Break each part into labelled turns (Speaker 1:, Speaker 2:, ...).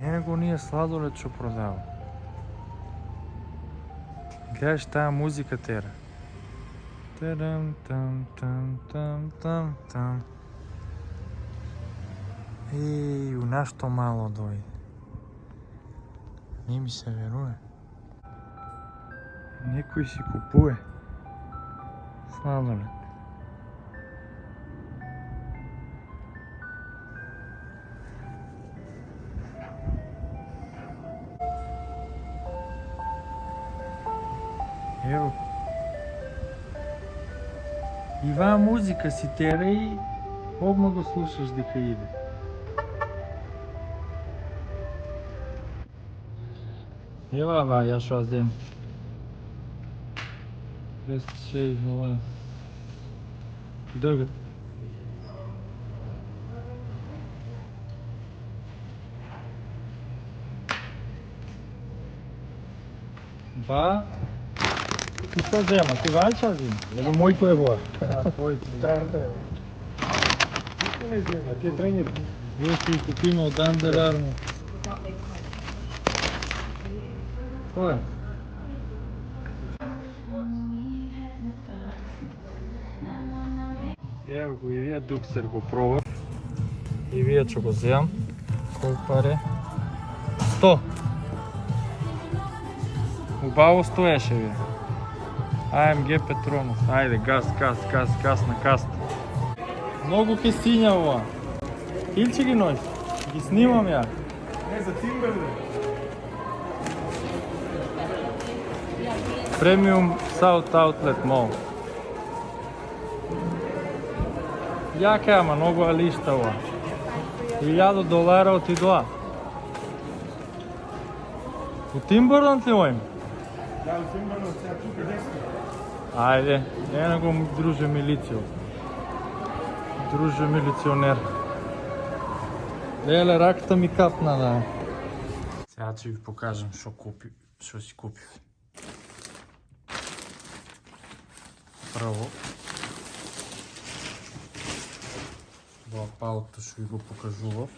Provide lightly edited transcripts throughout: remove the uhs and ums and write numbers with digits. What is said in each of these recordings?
Speaker 1: Него nije sladoled što prodava. Gledaš tая muzika tera. Tadam, tam, tam, tam, tam, tam. Ej, u nešto malo dojde. Nije mi se veruje. Некој си купуе сладолед. Ево. И ваа музика си тера и одма го слушаш дека иде. Ева ва, ја што аз дем. 206 Дъргат. Ба, ти што взема? Ти вајча взема? Или мојко е боја? Твојко. Ти не взема, ти е тренер. Вие си купиме од Under Armour. Кој е? Ево го и вие дуксер го пробав. И вие ќе го земам. Колку паре? 100. Убаво стоеше вие. AMG Petronas. Ајде, газ на каста. Многу ке сиња ова. Илче ги носи. Ги снимам ја.
Speaker 2: Не, за Timberland.
Speaker 1: Premium South Outlet Mall. Јака ама многу алишта ова. $1000 отидоа. У Timberland ли оим?
Speaker 2: Да, у Timberland, сега тука десно.
Speaker 1: Ајде, не го друже милицијо. Друже милиционер. Леле, раката ми капна, да. Сега ќе ви покажам што си купив. Прво, во палото што ви го покажував.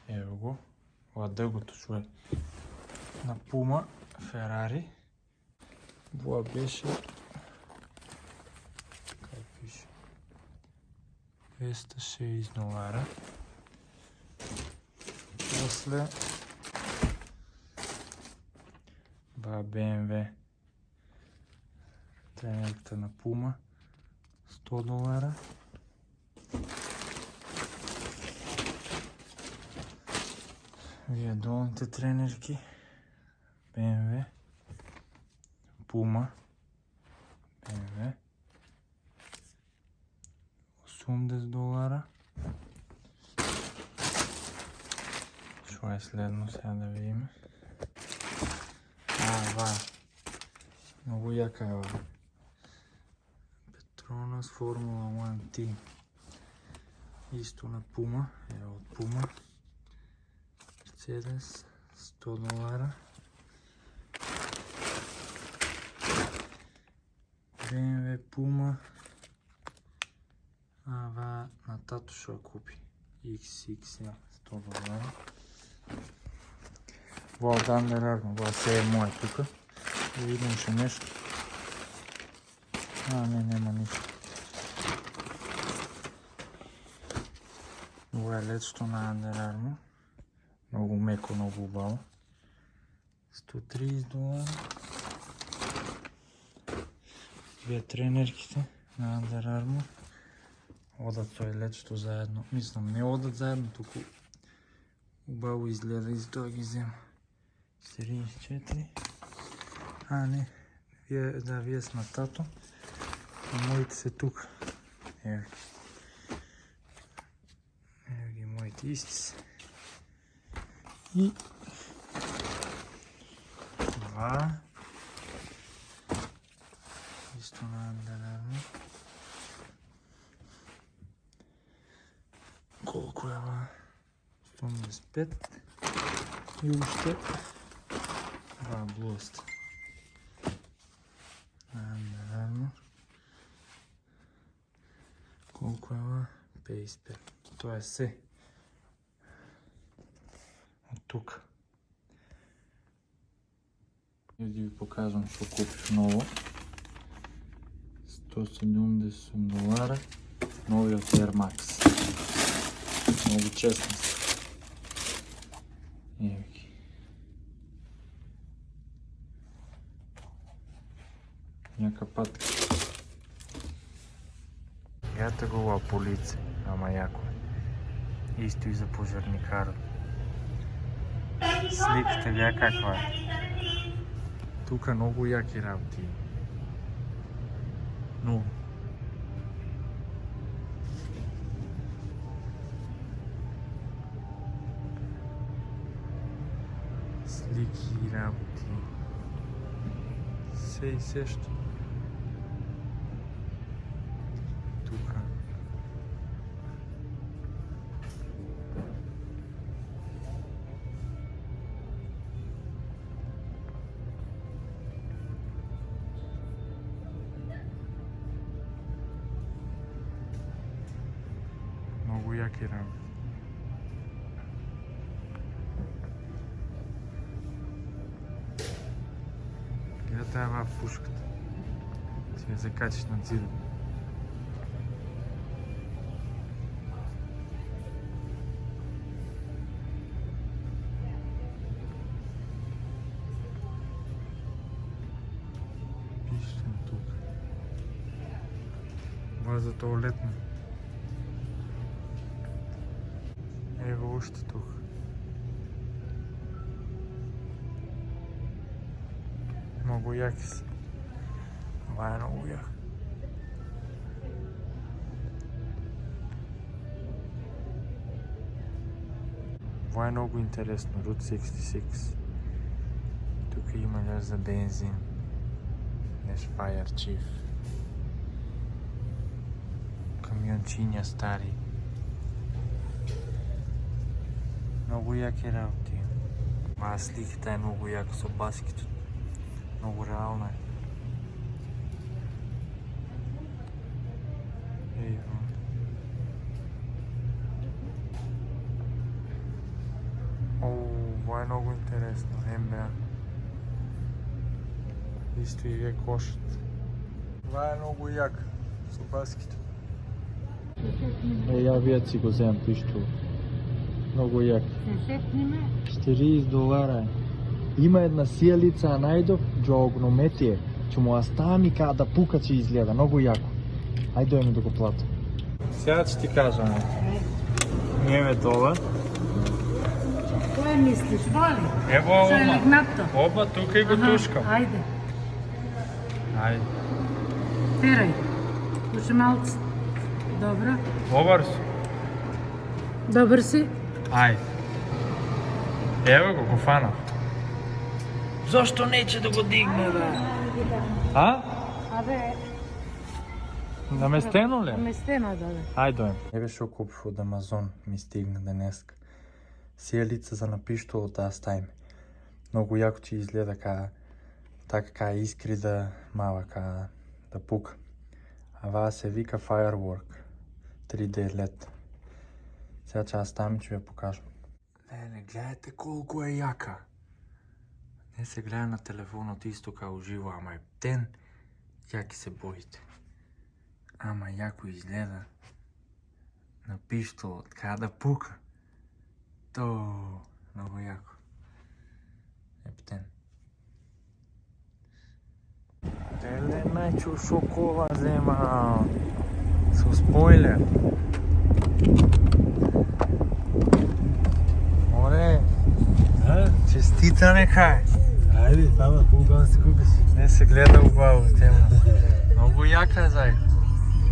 Speaker 1: Ево го, ова дългото што е на Puma, Ferrari. Ова беше, кај пише, $206. После, ба BMW тренерката на Puma, $100. Вие долните тренерки, BMW, Puma, BMW, $80. Што е следно сега да видиме? Ва, многу јака е ова. Petronas Formula 1 Team. Исто на Puma, ево од Puma. Mercedes, $100. BMW, Puma. Ава на тато што купи. XX, $100. Ова од Under Armour, ова се е моје тука. Да видим ше нешто. Не, нема ништо. Ова е летото на Under Armour. Многу меко, многу убаво. $130. Две тренерките на Under Armour. Одат тој летото заедно. Мислам, не одат заедно, туку убаво изгледа и затоа ги зема. 34. Не. Вие с на тато. А моите се тука. Ево ги моите исти се. И това исто на Under Armour. Колко е ова? 105. И уште два блоста на Under Armour. Колко е ова? 55. Това е все. От тук. И да ви покажам що купих ново. $170. Новият Air Max. Много честно са. Ево ги. Няка патка. Гледате го ова по лице, ама яко е. Исто и за пожарникара. Сликата гледа каква е. Тука много яки работи. Но слики и работи. Се и също. Тука. Много яки работи. Гледате ава пушката. Си я закачиш на зида. Пищен тук. Това е за туалетна. Ево още тук. Много яки са. Това е много як. Това е много интересно. Route 66. Тук има ляж за бензин. Ляж Fire Chief. Камиончиня стари. Много яки работи. А сликата е много яка с обаските. Много реална е. Ево. О, това е много интересно. МБА. Исто и вие кошат. Това е много як. С обаските. Я вие си го вземам пищо. Много як. $40. Има една сијалица, а најдов джогнометие. Ќе му оставам и кај да пука ќе изгледа. Много яко. Ајде дојме да го платам. Сега ќе ти кажам. Нjeме това.
Speaker 3: Кое мислиш, воли?
Speaker 1: Ево
Speaker 3: Што е
Speaker 1: оба.
Speaker 3: легнато?
Speaker 1: Оба, тука и го тушкам.
Speaker 3: Ајде,
Speaker 1: Ајде.
Speaker 3: терај. Уште малце. Добро.
Speaker 1: Добар си.
Speaker 3: Добар си.
Speaker 1: Ајде. Ево го фанав. Зошто неќе да го дигне, бе? А?
Speaker 3: Абе,
Speaker 1: Наместено ли?
Speaker 3: местено да бе.
Speaker 1: Ајде дојм. Еве што купив од Амазон, ми стигна денеска. Сијалица за напишто од да ставим. Многу јако ќе изгледа така искри да мала, да пука. А ваа се вика Firework 3D LED. Сега ќе ја ставим и ќе ја покажам. Не, гледайте колку е јака. Не се гледа на телефонот исто као уживо, ама е птен, јаки се боите. Ама јако изгледа на пиштолот, каја да пука. То, много јако. Е птен. Деле најчу шокова зема. Со спойлер. Море, честита нека е.
Speaker 2: Ајде, тама, хубаво да се купиш.
Speaker 1: Не се гледа убаво темно. Много јака е зај.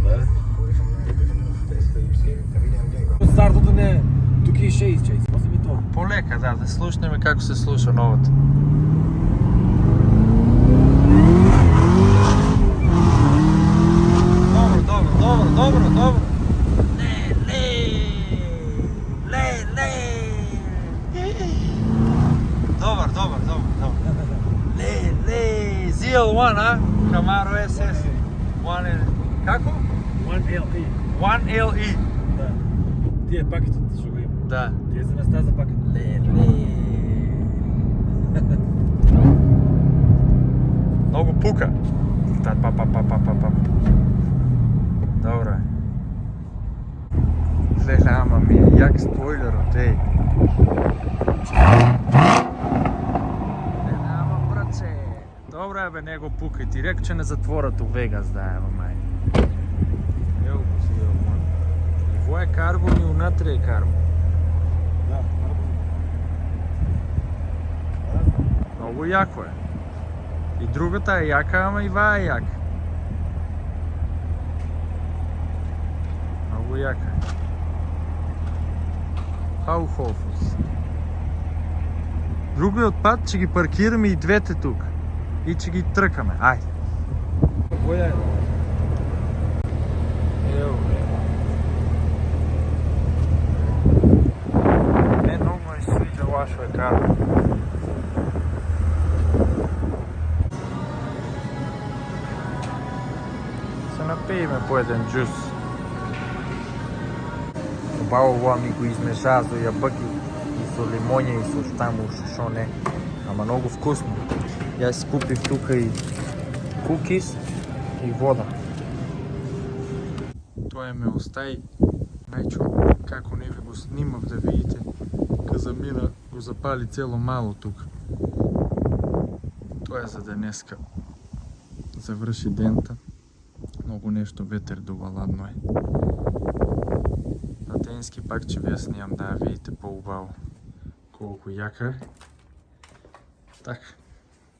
Speaker 2: Да. Стартото не е. Тук е 6, чејс, после ми тоа.
Speaker 1: Полека, да слушнеме како се слуша новото. Добро. Добро. ZL1, а? Camaro SS. Како?
Speaker 2: 1LE.
Speaker 1: 1 LE.
Speaker 2: Да. Тие пакетот што го има.
Speaker 1: Да.
Speaker 2: Тие се на стаза пакет.
Speaker 1: Много пука. Па. Добре. Леле, ама ми е як спойлерот, ей. Леле, ама браце. Добре бе, не го пукай. Ти рек, че не затворат у Вегас, да, ева май. Ево го си, ево мой. Иво е карбон и унатре е карбон.
Speaker 2: Да,
Speaker 1: Много яко е. И другата е яка, ама и ва е яка. Много яка. Хау хофус. Другият път ще ги паркираме и двете тук. И ще ги тръкаме. Айде.
Speaker 2: Боја е.
Speaker 1: Ево. Не, много ми се свиđа ваша карта. Се напиеме по един джус. Убаво ова ми го измеша со јабъки и со лимоња и со штаму, шо не. Ама много вкусно. Јас купив тука и кукис и вода. Тоа ме остави најчо како не ви го снимав да видите. Казамира го запали цело мало тука. Тоа е за денеска. Заврши дента. Много нещо ветер дува, ладно е. Атенски пак че ви я снимам да видите по-убаво колко яка е. Так.